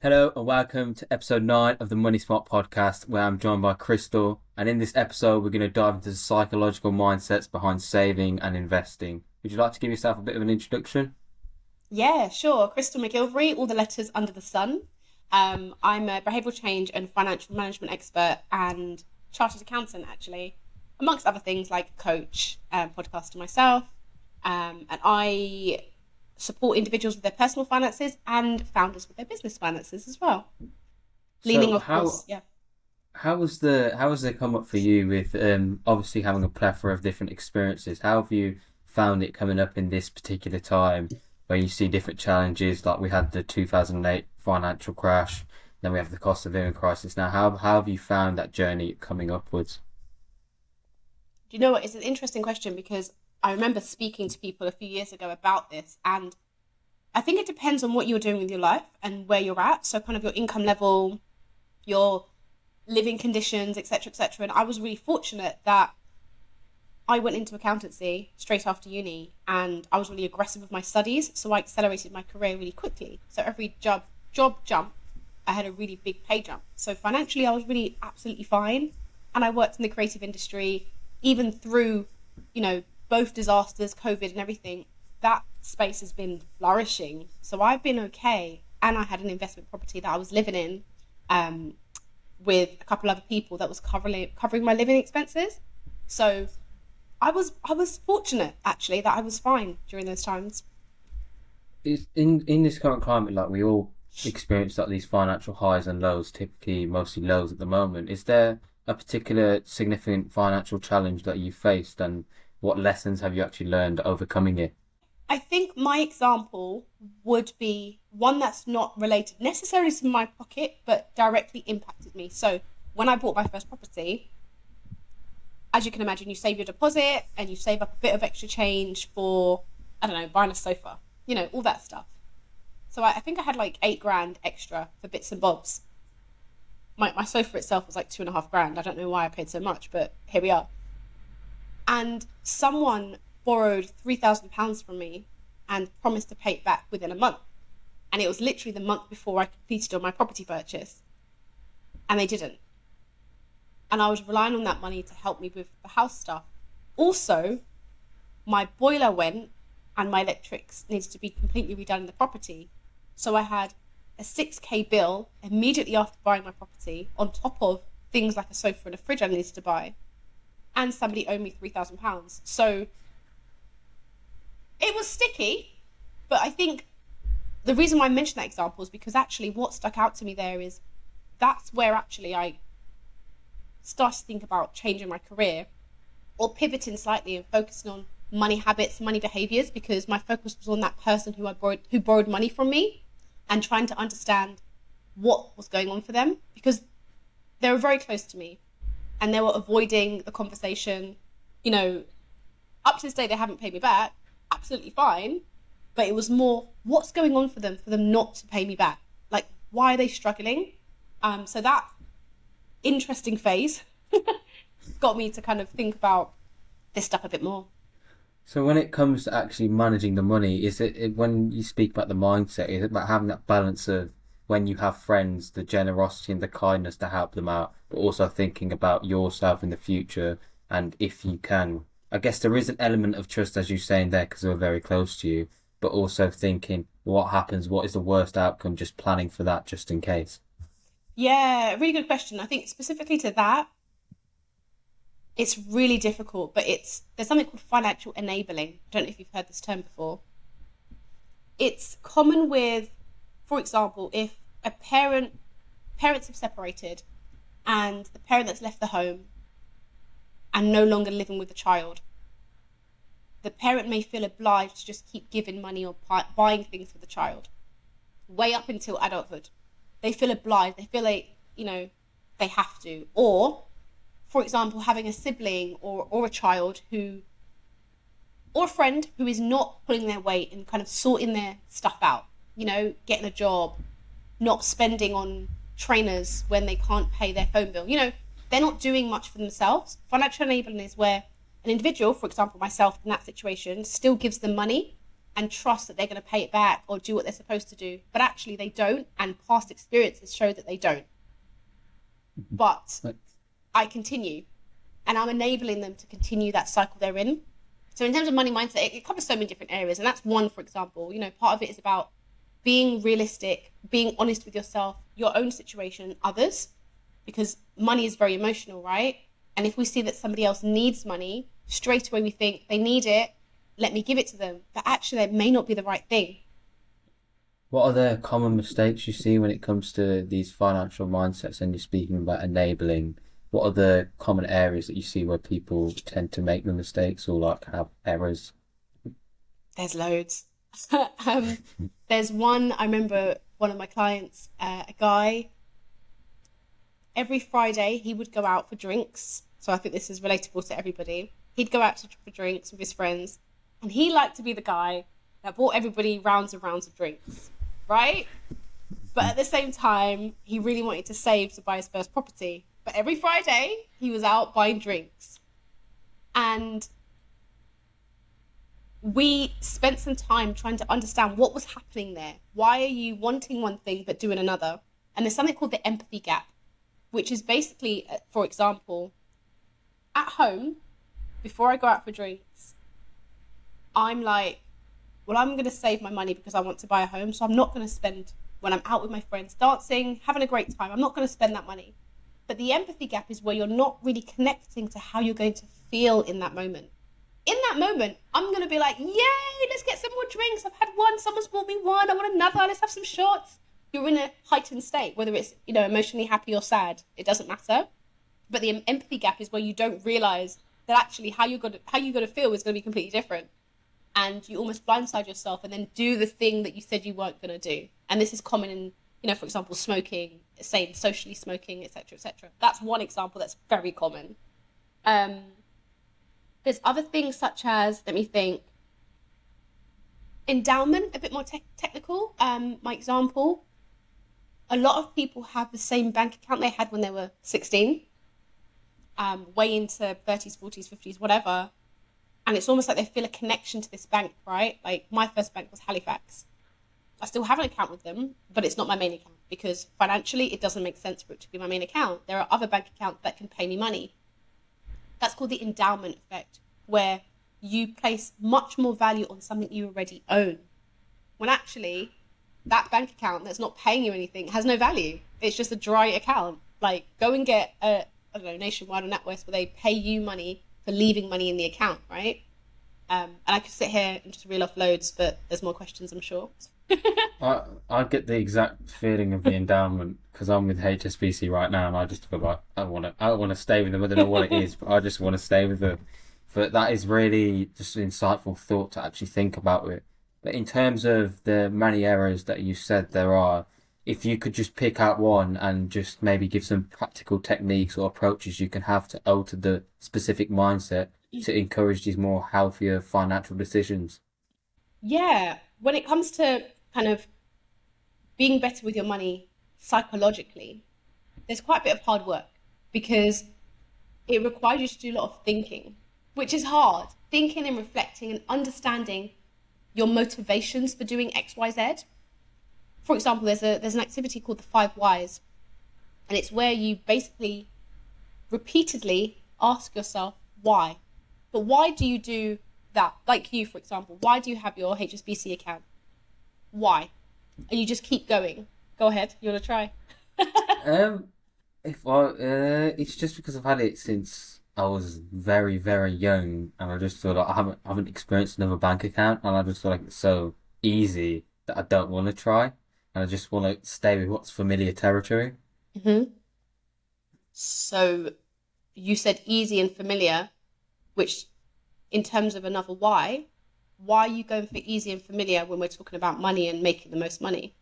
Hello and welcome to episode 9 of the Money Smart podcast, where I'm joined by Krystle. And in this episode, we're going to dive into the psychological mindsets behind saving and investing. Would you like to give yourself a bit of an introduction? Yeah, sure. Krystle McGilvery, all the letters under the sun. I'm a behavioural change and financial management expert and chartered accountant, actually, amongst other things like coach, podcaster myself. And I support individuals with their personal finances and founders with their business finances as well. Leaning, So of course, yeah. how has it come up for you with obviously having a plethora of different experiences? How have you found it coming up in this particular time where you see different challenges? Like we had the 2008 financial crash, then we have the cost of living crisis. Now, how have you found that journey coming upwards? Do you know what? It's an interesting question because I remember speaking to people a few years ago about this, and I think it depends on what you're doing with your life and where you're at. So, kind of your income level, your living conditions, etc., etc. And I was really fortunate that I went into accountancy straight after uni, and I was really aggressive with my studies, so I accelerated my career really quickly. So every job jump, I had a really big pay jump. So financially, I was really absolutely fine, and I worked in the creative industry, even through, both disasters, COVID, and everything. That space has been flourishing, so I've been okay, and I had an investment property that I was living in, um, with a couple other people that was covering my living expenses. So I was fortunate actually that I was fine during those times. Is in this current climate, like we all experience like these financial highs and lows, typically mostly lows at the moment. Is there a particular significant financial challenge that you faced, and what lessons have you actually learned overcoming it? I think my example would be one that's not related necessarily to my pocket, but directly impacted me. So when I bought my first property, as you can imagine, you save your deposit and you save up a bit of extra change for, I don't know, buying a sofa, all that stuff. So I think I had like 8 grand extra for bits and bobs. My sofa itself was like 2.5 grand. I don't know why I paid so much, but here we are. And someone borrowed £3,000 from me and promised to pay it back within a month. And it was literally the month before I completed on my property purchase. And they didn't. And I was relying on that money to help me with the house stuff. Also, my boiler went and my electrics needed to be completely redone in the property. So I had a 6k bill immediately after buying my property, on top of things like a sofa and a fridge I needed to buy. And somebody owed me £3,000. So it was sticky, but I think the reason why I mentioned that example is because actually what stuck out to me there is that's where actually I started to think about changing my career or pivoting slightly and focusing on money habits, money behaviors, because my focus was on that person who borrowed money from me, and trying to understand what was going on for them, because they were very close to me and they were avoiding the conversation. You know, Up to this day they haven't paid me back. Absolutely fine, but it was more what's going on for them not to pay me back. Like, why are they struggling? So that interesting phase got me to kind of think about this stuff a bit more. So when it comes to actually managing the money, when you speak about the mindset, is it about having that balance of when you have friends, the generosity and the kindness to help them out, but also thinking about yourself in the future, and if you can, I guess there is an element of trust, as you're saying there, because we're very close to you, but also thinking what happens, what is the worst outcome, just planning for that just in case. Yeah, really good question. I think specifically to that, it's really difficult, but there's something called financial enabling. I don't know if you've heard this term before. It's common with, for example, if parents have separated and the parent that's left the home and no longer living with the child, the parent may feel obliged to just keep giving money or buying things for the child way up until adulthood. They feel obliged. They feel like, they have to. Or, for example, having a sibling or a child or a friend who is not pulling their weight and kind of sorting their stuff out, getting a job, not spending on trainers when they can't pay their phone bill. They're not doing much for themselves. Financial enabling is where an individual, for example, myself in that situation, still gives them money and trust that they're going to pay it back or do what they're supposed to do. But actually they don't, and past experiences show that they don't. But I continue, and I'm enabling them to continue that cycle they're in. So in terms of money mindset, it covers so many different areas. And that's one, for example, part of it is about being realistic, being honest with yourself, your own situation, others, because money is very emotional, right? And if we see that somebody else needs money, straight away we think they need it, let me give it to them. But actually, it may not be the right thing. What are the common mistakes you see when it comes to these financial mindsets and you're speaking about enabling? What are the common areas that you see where people tend to make the mistakes or like have errors? There's loads. There's one, I remember one of my clients, a guy, every Friday he would go out for drinks. So I think this is relatable to everybody. He'd go out for drinks with his friends, and he liked to be the guy that bought everybody rounds and rounds of drinks, right? But at the same time, he really wanted to save to buy his first property. But every Friday, he was out buying drinks. And we spent some time trying to understand what was happening there. Why are you wanting one thing but doing another? And there's something called the empathy gap, which is basically, for example, at home, before I go out for drinks, I'm like, well, I'm going to save my money because I want to buy a home. So I'm not going to spend, when I'm out with my friends, dancing, having a great time, I'm not going to spend that money. But the empathy gap is where you're not really connecting to how you're going to feel in that moment. In that moment, I'm going to be like, yay, let's get some more drinks. I've had one, someone's bought me one, I want another, let's have some shots. You're in a heightened state, whether it's, emotionally happy or sad, it doesn't matter. But the empathy gap is where you don't realize that actually how you're going to feel is going to be completely different. And you almost blindside yourself and then do the thing that you said you weren't going to do. And this is common in, for example, smoking, same socially smoking, etc., etc. That's one example that's very common. There's other things such as, let me think, endowment, a bit more technical. My example, a lot of people have the same bank account they had when they were 16, way into 30s, 40s, 50s, whatever. And it's almost like they feel a connection to this bank, right? Like my first bank was Halifax. I still have an account with them, but it's not my main account because financially it doesn't make sense for it to be my main account. There are other bank accounts that can pay me money. That's called the endowment effect, where you place much more value on something you already own. When actually that bank account that's not paying you anything has no value. It's just a dry account. Like go and get Nationwide or NatWest where they pay you money for leaving money in the account, right? And I could sit here and just reel off loads, but there's more questions, I'm sure. I get the exact feeling of the endowment because I'm with HSBC right now, and I just feel like I want to stay with them. I don't know what it is, but I just want to stay with them. But that is really just an insightful thought to actually think about it. But in terms of the many errors that you said there are, if you could just pick out one and just maybe give some practical techniques or approaches you can have to alter the specific mindset to encourage these more healthier financial decisions. Yeah, when it comes to kind of being better with your money psychologically, there's quite a bit of hard work because it requires you to do a lot of thinking, which is hard. Thinking and reflecting and understanding your motivations for doing X, Y, Z. For example, there's an activity called the 5 Whys, and it's where you basically repeatedly ask yourself why. But why do you do that? Like you, for example, why do you have your HSBC account? Why? And you just keep going. Go ahead. You want to try? It's just because I've had it since I was very, very young, and I just feel like I haven't experienced another bank account, and I just feel like it's so easy that I don't want to try, and I just want to stay with what's familiar territory. Mm-hmm. So you said easy and familiar, which in terms of another why are you going for easy and familiar when we're talking about money and making the most money?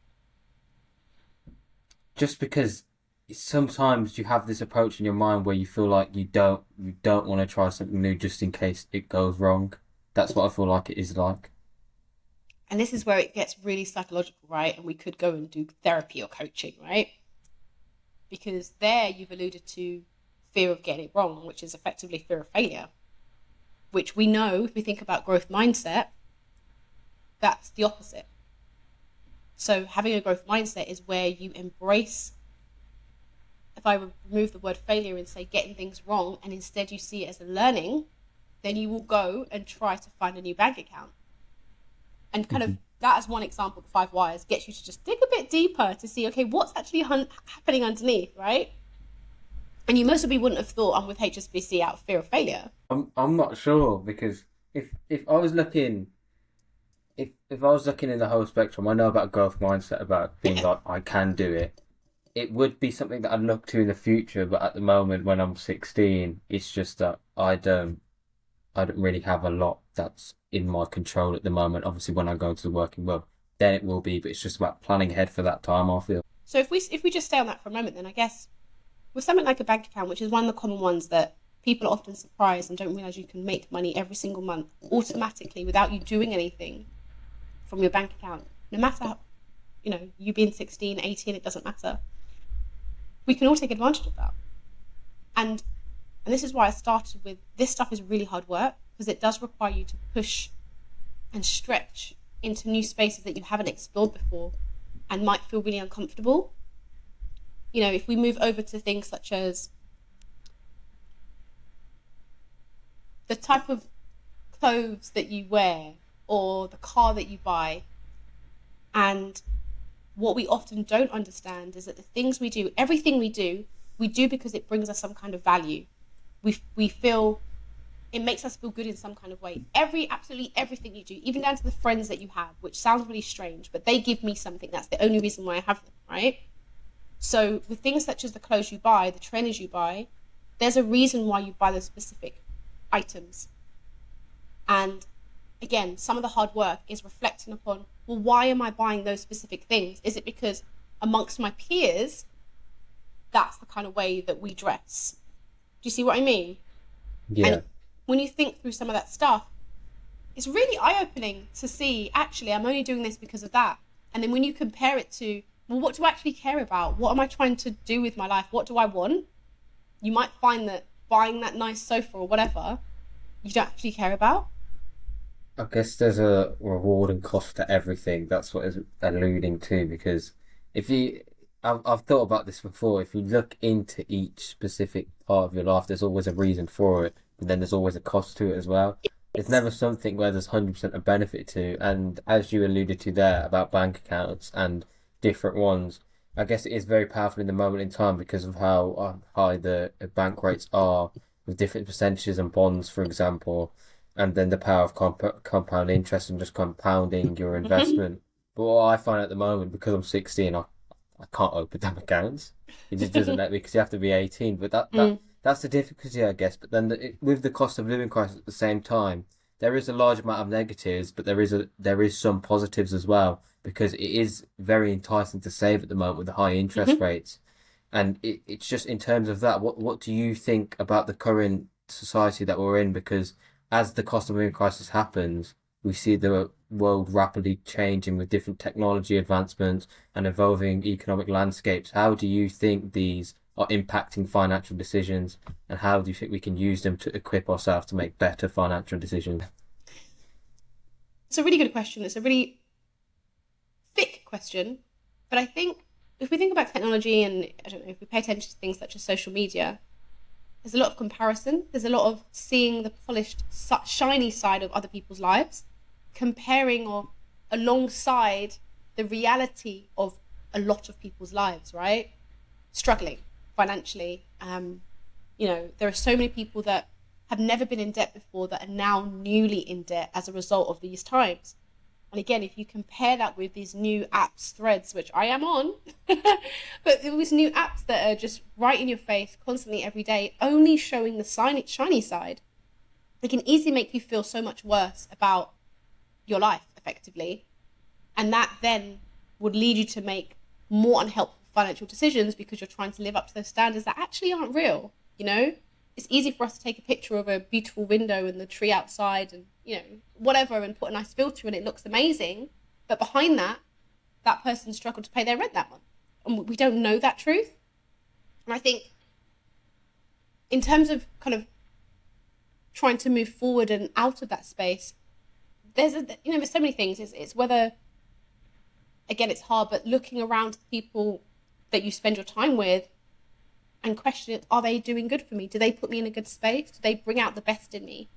Just because sometimes you have this approach in your mind where you feel like you don't want to try something new just in case it goes wrong. That's what I feel like it is like. And this is where it gets really psychological, right? And we could go and do therapy or coaching, right? Because there you've alluded to fear of getting it wrong, which is effectively fear of failure, which we know if we think about growth mindset, that's the opposite. So having a growth mindset is where you embrace, if I remove the word failure and say getting things wrong, and instead you see it as a learning, then you will go and try to find a new bank account. And kind of that as one example, the 5 whys gets you to just dig a bit deeper to see, okay, what's actually happening underneath, right? And you most of you wouldn't have thought I'm with HSBC out of fear of failure. I'm not sure, because if I was looking if I was looking in the whole spectrum, I know about growth mindset, about being like, I can do it. It would be something that I'd look to in the future, but at the moment when I'm 16, it's just that I don't really have a lot that's in my control at the moment. Obviously, when I go into the working world, then it will be, but it's just about planning ahead for that time, I feel. So if we just stay on that for a moment, then I guess with something like a bank account, which is one of the common ones that people are often surprised and don't realize you can make money every single month automatically without you doing anything from your bank account, no matter how, you being 16, 18, it doesn't matter. We can all take advantage of that. And this is why I started with, this stuff is really hard work, because it does require you to push and stretch into new spaces that you haven't explored before and might feel really uncomfortable. If we move over to things such as the type of clothes that you wear or the car that you buy, and what we often don't understand is that the things we do, everything we do because it brings us some kind of value. We feel, it makes us feel good in some kind of way. Absolutely everything you do, even down to the friends that you have, which sounds really strange, but they give me something. That's the only reason why I have them, right? So with things such as the clothes you buy, the trainers you buy, there's a reason why you buy those specific items. And again, some of the hard work is reflecting upon, well, why am I buying those specific things? Is it because amongst my peers, that's the kind of way that we dress? Do you see what I mean? Yeah. And when you think through some of that stuff, it's really eye-opening to see, actually, I'm only doing this because of that. And then when you compare it to, well, what do I actually care about? What am I trying to do with my life? What do I want? You might find that buying that nice sofa or whatever, you don't actually care about. I guess there's a reward and cost to everything. That's what it's alluding to, because if you, I've thought about this before. If you look into each specific part of your life, there's always a reason for it, but then there's always a cost to it as well. There's never something where there's 100% a benefit to. And as you alluded to there about bank accounts and different ones, I guess it is very powerful in the moment in time because of how high the bank rates are with different percentages and bonds, for example, and then the power of compound interest and just compounding your investment. But what I find at the moment, because I'm 16, I can't open them accounts. It just doesn't let me, because you have to be 18. But that's the difficulty, I guess. But then with the cost of living crisis at the same time, there is a large amount of negatives, but there is some positives as well, because it is very enticing to save at the moment with the high interest rates. And it's just in terms of that, what do you think about the current society that we're in? Because as the cost of living crisis happens, we see the world rapidly changing with different technology advancements and evolving economic landscapes. How do you think these are impacting financial decisions, and how do you think we can use them to equip ourselves to make better financial decisions? It's a really good question. It's a really thick question, but I think if we think about technology and, I don't know, if we pay attention to things such as social media, there's a lot of comparison. There's a lot of seeing the polished, shiny side of other people's lives, comparing or alongside the reality of a lot of people's lives, right? Struggling financially. There are so many people that have never been in debt before that are now newly in debt as a result of these times. And again, if you compare that with these new apps, Threads, which I am on, but these new apps that are just right in your face constantly every day, only showing the shiny side, it can easily make you feel so much worse about your life, effectively. And that then would lead you to make more unhelpful financial decisions because you're trying to live up to those standards that actually aren't real, It's easy for us to take a picture of a beautiful window and the tree outside and, whatever, and put a nice filter and it looks amazing. But behind that person struggled to pay their rent that month. And we don't know that truth. And I think in terms of kind of trying to move forward and out of that space, there's so many things. It's whether, again, it's hard, but looking around the people that you spend your time with and questioning, are they doing good for me? Do they put me in a good space? Do they bring out the best in me?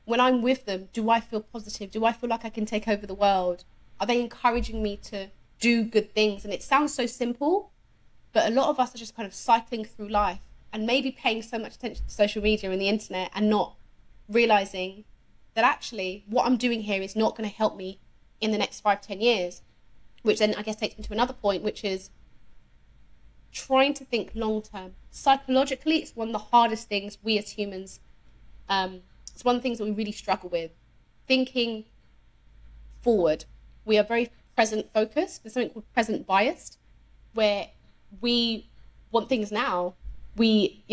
When I'm with them, do I feel positive? Do I feel like I can take over the world? Are they encouraging me to do good things? And it sounds so simple, but a lot of us are just kind of cycling through life and maybe paying so much attention to social media and the internet and not realizing that actually what I'm doing here is not going to help me in the next 5-10 years, which then I guess takes me to another point, which is trying to think long term. Psychologically, it's one of the hardest things we as humans, it's one of the things that we really struggle with, thinking forward. We are very present focused. There's something called present biased, where we want things now. We,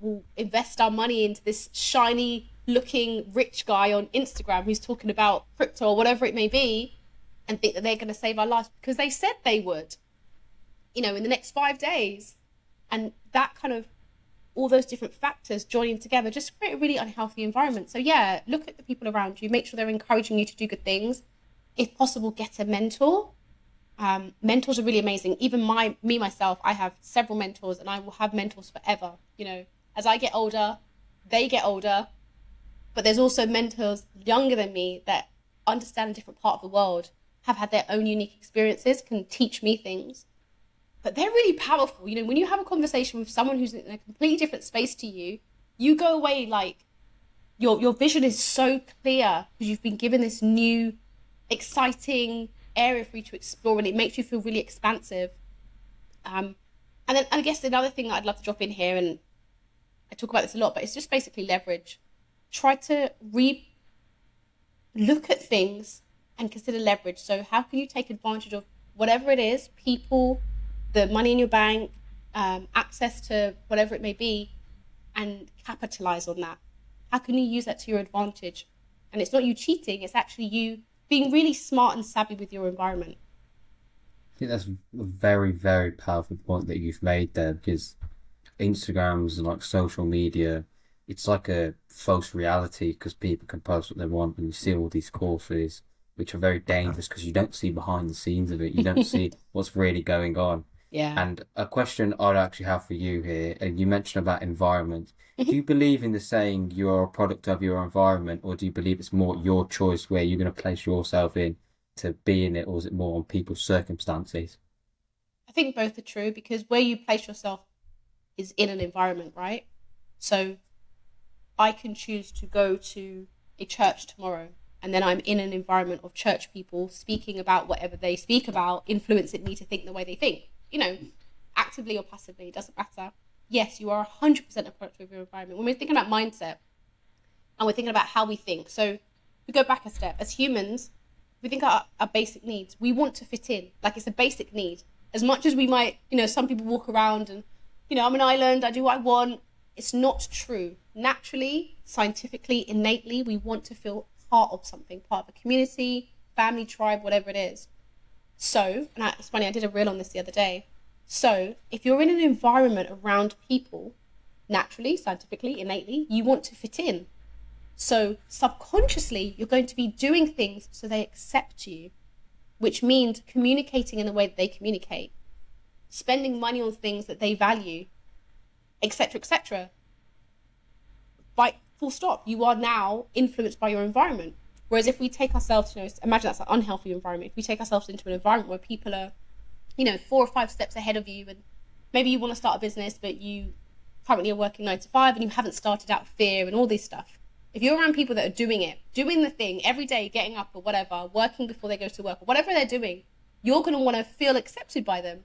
will invest our money into this shiny looking rich guy on Instagram who's talking about crypto or whatever it may be, and think that they're going to save our lives because they said they would, in the next 5 days. And that kind of, all those different factors joining together just create a really unhealthy environment. So yeah, look at the people around you, make sure they're encouraging you to do good things. If possible, get a mentor. Mentors are really amazing. Even myself, I have several mentors and I will have mentors forever. As I get older, they get older, but there's also mentors younger than me that understand a different part of the world, have had their own unique experiences, can teach me things. But they're really powerful. When you have a conversation with someone who's in a completely different space to you, you go away like your vision is so clear because you've been given this new, exciting area for you to explore, and it makes you feel really expansive. And then I guess another thing that I'd love to drop in here, and I talk about this a lot, but it's just basically leverage. Try to look at things and consider leverage. So how can you take advantage of whatever it is, people, the money in your bank, access to whatever it may be, and capitalize on that? How can you use that to your advantage? And it's not you cheating, it's actually you being really smart and savvy with your environment. I think that's a very, very powerful point that you've made there, because Instagrams and like social media, it's like a false reality because people can post what they want, and you see all these courses which are very dangerous because you don't see behind the scenes of it. You don't see what's really going on. Yeah. And a question I'd actually have for you here, and you mentioned about environment. Do you believe in the saying you're a product of your environment, or do you believe it's more your choice where you're going to place yourself in to be in it, or is it more on people's circumstances? I think both are true because where you place yourself is in an environment, right? So I can choose to go to a church tomorrow, and then I'm in an environment of church people speaking about whatever they speak about, influencing me to think the way they think. Actively or passively, it doesn't matter. Yes, you are 100% a product of your environment. When we're thinking about mindset and we're thinking about how we think, so we go back a step. As humans, we think our basic needs. We want to fit in, like it's a basic need. As much as we might, some people walk around and, I'm an island, I do what I want. It's not true. Naturally, scientifically, innately, we want to feel part of something, part of a community, family, tribe, whatever it is. So, and it's funny, I did a reel on this the other day. So, if you're in an environment around people, naturally, scientifically, innately, you want to fit in. So, subconsciously, you're going to be doing things so they accept you, which means communicating in the way that they communicate, spending money on things that they value, etc., etc. By full stop, you are now influenced by your environment. Whereas if we take ourselves, imagine that's an unhealthy environment. If we take ourselves into an environment where people are, 4 or 5 steps ahead of you, and maybe you want to start a business, but you currently are working 9 to 5 and you haven't started out of fear and all this stuff. If you're around people that are doing the thing every day, getting up or whatever, working before they go to work or whatever they're doing, you're going to want to feel accepted by them.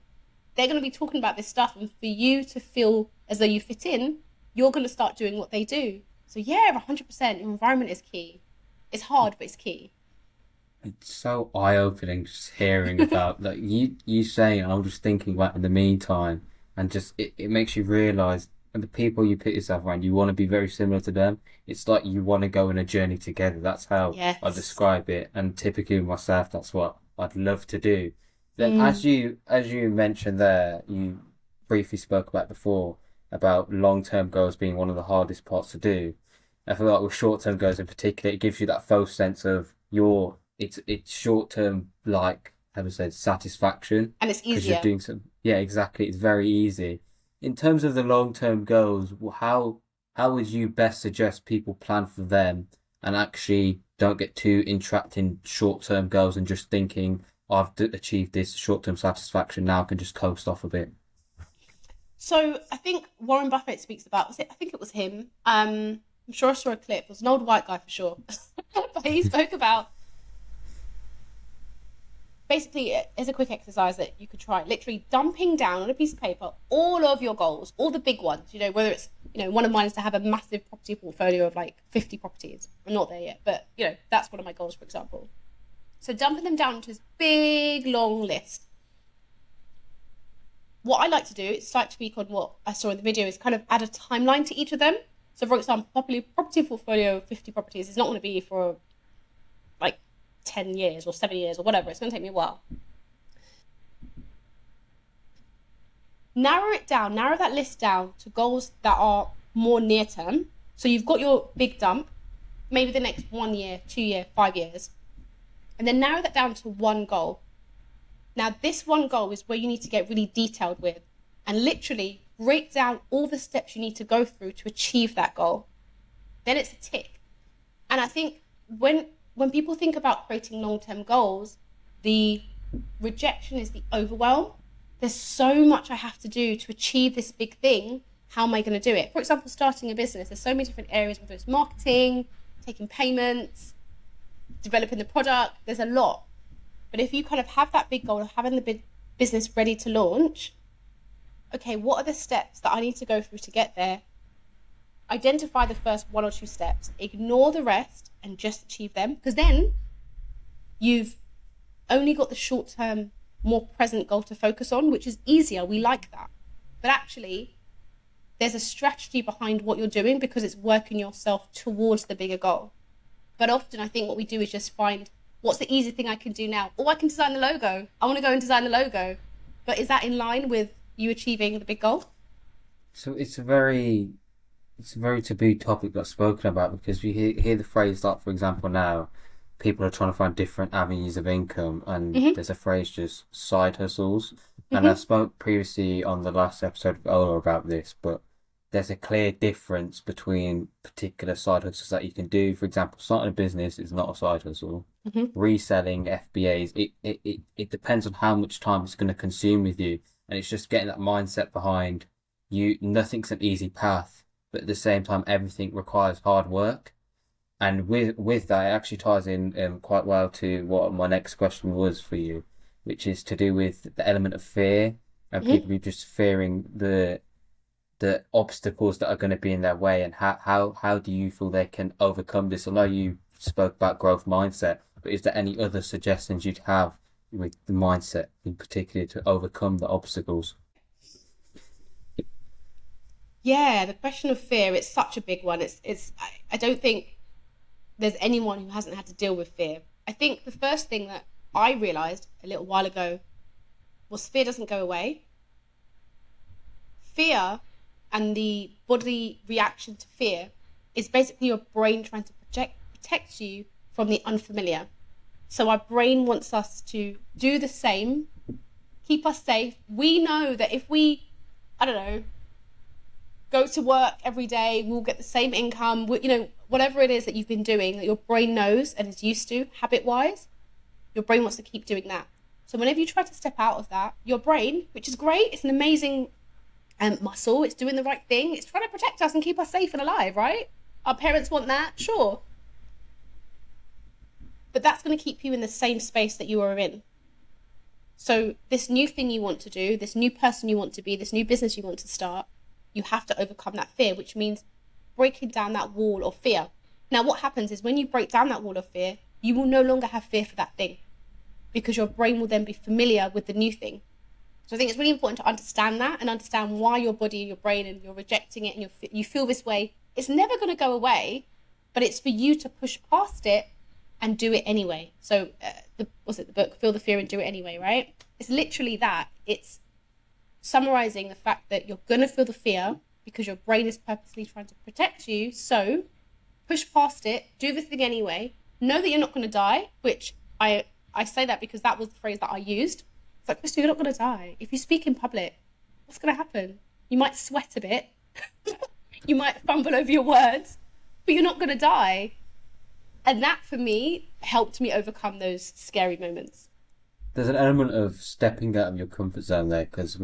They're going to be talking about this stuff, and for you to feel as though you fit in, you're going to start doing what they do. So yeah, 100%, your environment is key. It's hard, but it's key. It's so eye-opening just hearing about like you saying, and I'm just thinking about in the meantime, and just it makes you realise, and the people you put yourself around, you want to be very similar to them. It's like you want to go on a journey together. That's how I describe it. And typically myself, that's what I'd love to do. Then as you mentioned there, you briefly spoke about before about long-term goals being one of the hardest parts to do. I feel like with short-term goals in particular, it gives you that false sense of it's short term, like how would I say, satisfaction, And it's because you're easier. doing some, yeah, exactly, it's very easy. In terms of the long term goals, how would you best suggest people plan for them and actually don't get too entrapped in short term goals and just thinking, achieved this short term satisfaction, now I can just coast off a bit. So I think Warren Buffett speaks about, was it, I think it was him. I'm sure I saw a clip. It was an old white guy for sure. But he spoke about basically as a quick exercise that you could try, literally dumping down on a piece of paper all of your goals, all the big ones, whether it's, one of mine is to have a massive property portfolio of like 50 properties. I'm not there yet, but that's one of my goals, for example. So dumping them down into this big long list. What I like to do, it's like tweak on what I saw in the video, is kind of add a timeline to each of them. So for example, property portfolio of 50 properties is not going to be for like 10 years or 7 years or whatever. It's going to take me a while. Narrow that list down to goals that are more near term. So you've got your big dump, maybe the next 1 year, 2 year, 5 years, and then narrow that down to one goal. Now, this one goal is where you need to get really detailed with and literally break down all the steps you need to go through to achieve that goal. Then it's a tick. And I think when people think about creating long-term goals, the rejection is the overwhelm. There's so much I have to do to achieve this big thing. How am I going to do it? For example, starting a business, there's so many different areas, whether it's marketing, taking payments, developing the product, there's a lot. But if you kind of have that big goal of having the big business ready to launch, okay, what are the steps that I need to go through to get there? Identify the first 1 or 2 steps, ignore the rest and just achieve them. Because then you've only got the short-term, more present goal to focus on, which is easier. We like that. But actually, there's a strategy behind what you're doing because it's working yourself towards the bigger goal. But often I think what we do is just find, what's the easy thing I can do now? Oh, I can design the logo. I want to go and design the logo. But is that in line with you achieving the big goal? So it's a very taboo topic that's spoken about, because we hear the phrase, like for example now, people are trying to find different avenues of income, and Mm-hmm. there's a phrase, just side hustles. And I Mm-hmm. spoke previously on the last episode of Ola about this, but there's a clear difference between particular side hustles that you can do. For example, starting a business is not a side hustle. Mm-hmm. Reselling FBAs, it depends on how much time it's going to consume with you. And it's just getting that mindset behind you. Nothing's an easy path, but at the same time, everything requires hard work. And with that, it actually ties in quite well to what my next question was for you, which is to do with the element of fear, and Mm-hmm. people who just fearing the obstacles that are going to be in their way, and how do you feel they can overcome this? I know you spoke about growth mindset, but is there any other suggestions you'd have with the mindset in particular to overcome the obstacles? Yeah, the question of fear, it's such a big one. I don't think there's anyone who hasn't had to deal with fear. I think the first thing that I realized a little while ago was fear doesn't go away. Fear and the body reaction to fear is basically your brain trying to protect you from the unfamiliar. So our brain wants us to do the same, keep us safe. We know that if we, I don't know, go to work every day, we'll get the same income, whatever it is that you've been doing that your brain knows and is used to habit-wise, your brain wants to keep doing that. So whenever you try to step out of that, your brain, which is great, it's an amazing muscle, it's doing the right thing, it's trying to protect us and keep us safe and alive, right? Our parents want that, sure. But that's going to keep you in the same space that you are in. So this new thing you want to do, this new person you want to be, this new business you want to start, you have to overcome that fear, which means breaking down that wall of fear. Now, what happens is when you break down that wall of fear, you will no longer have fear for that thing because your brain will then be familiar with the new thing. So I think it's really important to understand that and understand why your body and your brain and you're rejecting it and you feel this way. It's never going to go away, but it's for you to push past it and do it anyway. So the book, Feel the Fear and Do It Anyway, right? It's literally that. It's summarizing the fact that you're going to feel the fear because your brain is purposely trying to protect you. So push past it, do the thing anyway, know that you're not going to die, which I say that because that was the phrase that I used. It's like, Krystle, you're not going to die. If you speak in public, what's going to happen? You might sweat a bit. You might fumble over your words, but you're not going to die. And that, for me, helped me overcome those scary moments. There's an element of stepping out of your comfort zone there, because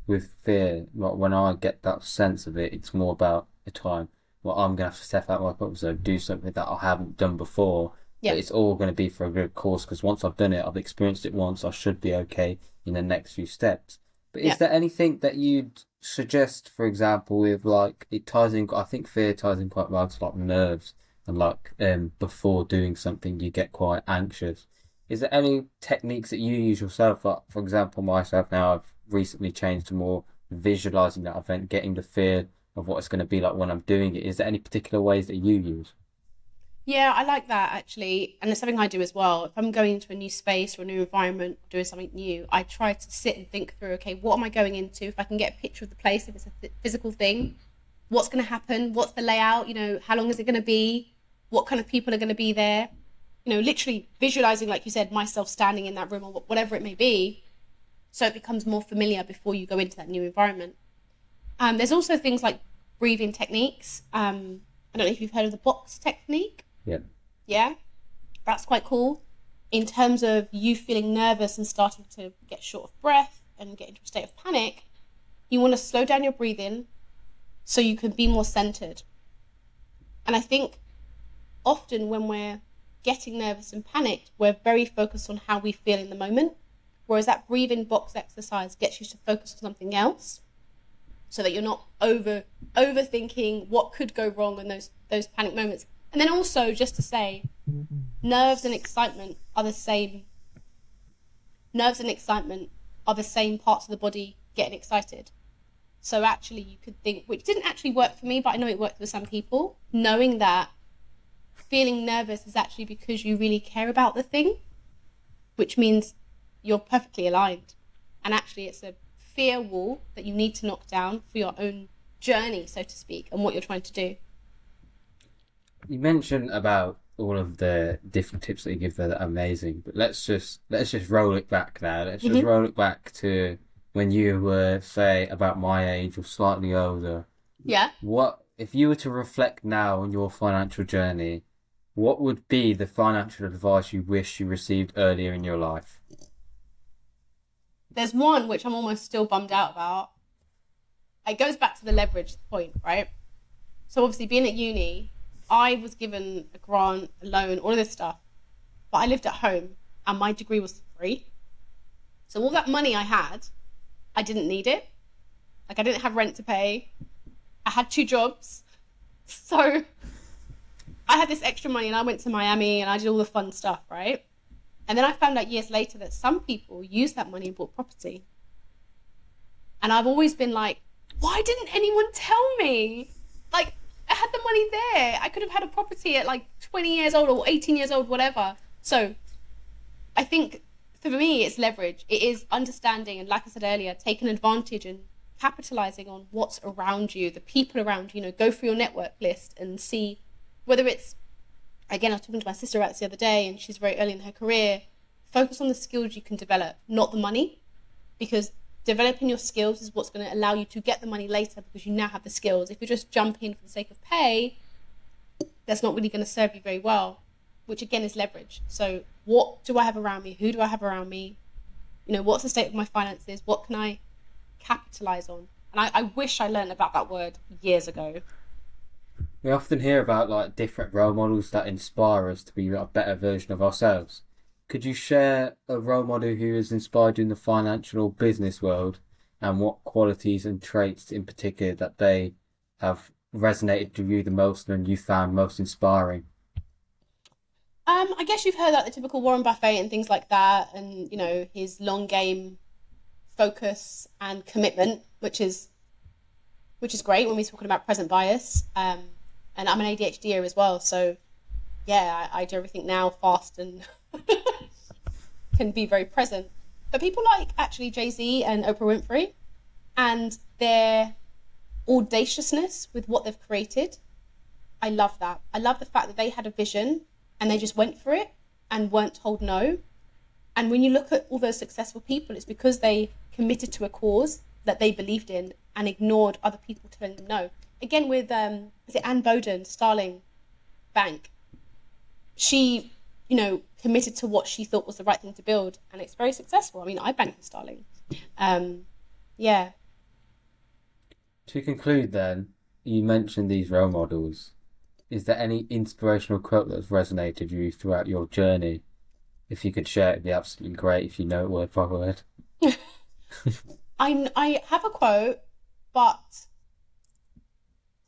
with fear, like when I get that sense of it, it's more about the time. Well, I'm gonna have to step out of my comfort zone, do something that I haven't done before. Yeah. But it's all going to be for a good cause, because once I've done it, I've experienced it once. I should be okay in the next few steps. But is there anything that you'd suggest, for example, with like it ties in? I think fear ties in quite well to like nerves, and like before doing something, you get quite anxious. Is there any techniques that you use yourself? Like, for example, myself now, I've recently changed to more visualizing that event, getting the fear of what it's going to be like when I'm doing it. Is there any particular ways that you use? Yeah, I like that actually. And it's something I do as well. If I'm going into a new space or a new environment, doing something new, I try to sit and think through, okay, what am I going into? If I can get a picture of the place, if it's a physical thing, what's going to happen? What's the layout? How long is it going to be? What kind of people are going to be there? Literally visualizing, like you said, myself standing in that room or whatever it may be. So it becomes more familiar before you go into that new environment. There's also things like breathing techniques. I don't know if you've heard of the box technique. Yeah. Yeah, that's quite cool. In terms of you feeling nervous and starting to get short of breath and get into a state of panic, you want to slow down your breathing so you can be more centered. And I think often when we're getting nervous and panicked, we're very focused on how we feel in the moment, whereas that breathing box exercise gets you to focus on something else so that you're not overthinking what could go wrong in those panic moments. And then also, just to say, nerves and excitement are the same parts of the body getting excited. So actually you could think, which didn't actually work for me, but I know it worked for some people, knowing that feeling nervous is actually because you really care about the thing, which means you're perfectly aligned. And actually it's a fear wall that you need to knock down for your own journey, so to speak, and what you're trying to do. You mentioned about all of the different tips that you give there that are amazing, but let's just roll it back now. Let's just roll it back to when you were, say, about my age or slightly older. Yeah. What if you were to reflect now on your financial journey, what would be the financial advice you wish you received earlier in your life? There's one which I'm almost still bummed out about. It goes back to the leverage point, right? So obviously being at uni, I was given a grant, a loan, all of this stuff, but I lived at home and my degree was free. So all that money I had, I didn't need it. Like I didn't have rent to pay. I had 2 jobs. So I had this extra money and I went to Miami and I did all the fun stuff, right? And then I found out years later that some people use that money and bought property. And I've always been like, why didn't anyone tell me? Like, I had the money there. I could have had a property at like 20 years old or 18 years old, whatever. So I think for me, it's leverage. It is understanding. And like I said earlier, taking advantage and capitalizing on what's around you, the people around you, go through your network list and see whether it's, again, I was talking to my sister about this the other day and she's very early in her career. Focus on the skills you can develop, not the money, because developing your skills is what's going to allow you to get the money later because you now have the skills. If you're just jumping for the sake of pay, that's not really going to serve you very well, which again is leverage. So what do I have around me? Who do I have around me? What's the state of my finances? What can I capitalize on? And I wish I learned about that word years ago. We often hear about like different role models that inspire us to be a better version of ourselves. Could you share a role model who has inspired you in the financial or business world, and what qualities and traits in particular that they have resonated with you the most and you found most inspiring? I guess you've heard like the typical Warren Buffett and things like that, and his long game focus and commitment, which is great when we're talking about present bias. And I'm an ADHDer as well, so yeah, I do everything now fast and can be very present. But people like actually Jay-Z and Oprah Winfrey and their audaciousness with what they've created, I love that. I love the fact that they had a vision and they just went for it and weren't told no. And when you look at all those successful people, it's because they committed to a cause that they believed in and ignored other people telling them no. Again, with is it Anne Boden, Starling Bank? She, committed to what she thought was the right thing to build, and it's very successful. I mean, I banked with Starling. Yeah. To conclude, then, you mentioned these role models. Is there any inspirational quote that's resonated with you throughout your journey? If you could share, it'd be absolutely great if you know it word by word. I have a quote, but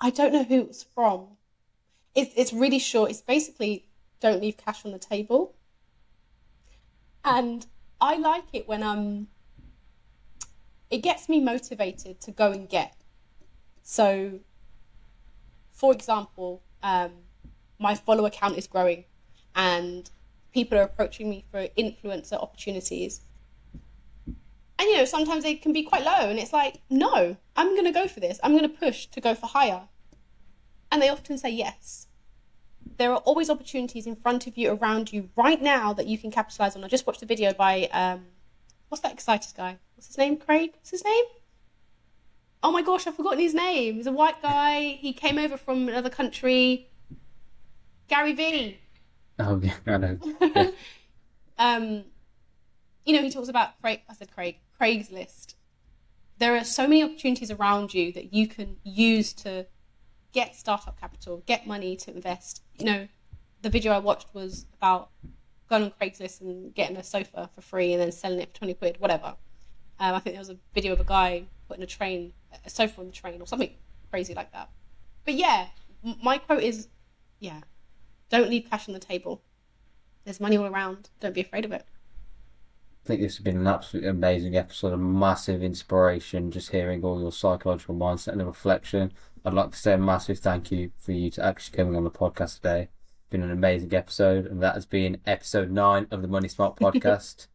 I don't know who it's from. It's really short. It's basically, don't leave cash on the table. And I like it when it gets me motivated to go and get. So, for example, my follower count is growing and people are approaching me for influencer opportunities. And, sometimes they can be quite low and it's like, no, I'm going to go for this. I'm going to push to go for higher. And they often say yes. There are always opportunities in front of you, around you right now that you can capitalize on. I just watched a video by, what's that Exciters guy? What's his name? Craig? What's his name? Oh my gosh, I've forgotten his name. He's a white guy. He came over from another country. Gary Vee. Oh, yeah, I know. Yeah. He talks about Craigslist. There are so many opportunities around you that you can use to get startup capital, get money to invest. The video I watched was about going on Craigslist and getting a sofa for free and then selling it for 20 quid, whatever. I think there was a video of a guy putting a sofa on the train or something crazy like that. But yeah, my quote is, don't leave cash on the table. There's money all around. Don't be afraid of it. I think this has been an absolutely amazing episode, a massive inspiration, just hearing all your psychological mindset and reflection. I'd like to say a massive thank you for you to actually coming on the podcast today. It's been an amazing episode, and that has been episode 9 of the Money Smart podcast.